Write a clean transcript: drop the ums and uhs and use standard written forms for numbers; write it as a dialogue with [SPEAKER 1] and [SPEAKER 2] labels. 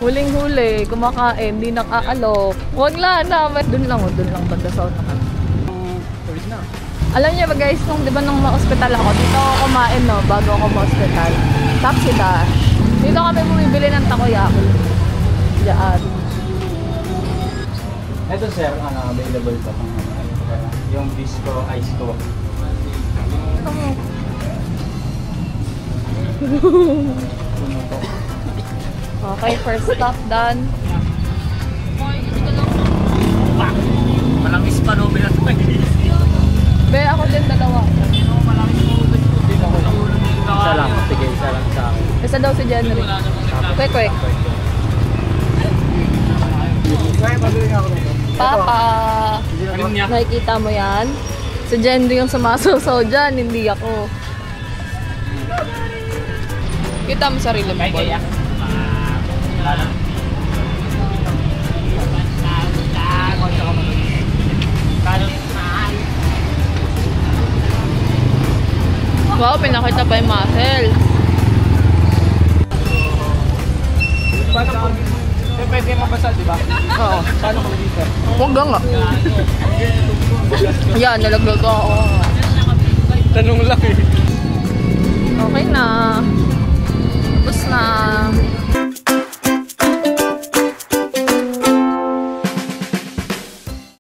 [SPEAKER 1] Huling-huli, kumakain, di nakaalok. Huwag lang naman. Doon lang banda sa unahan.
[SPEAKER 2] Tulis na.
[SPEAKER 1] Alam niyo ba guys, di ba nung ma-hospital ako, dito ako kumain no, bago ako ma-hospital. Taxi Dash. Dito kami bumibili ng takoyaki. Diyan.
[SPEAKER 2] Ito sir, available pa pang yung disco, ice ko.
[SPEAKER 1] Okay, first stop done.
[SPEAKER 2] Malangis pa no,
[SPEAKER 1] Be, ako din dalawa.
[SPEAKER 2] Isa lang, sige, isa lang sa akin.
[SPEAKER 1] Isa daw si Jenry. Quick. Papa, nakikita mo yan? Si Jenry yung sumasaw dyan, hindi ako. Kita mo sarili mo. Wow, pinakita pa yung muscle.
[SPEAKER 2] Pwede mabasa, di ba?
[SPEAKER 1] Oo.
[SPEAKER 2] Paano kung dito?
[SPEAKER 1] Huwag nga. Yan, nalaglag ako.
[SPEAKER 2] Tanong lang eh.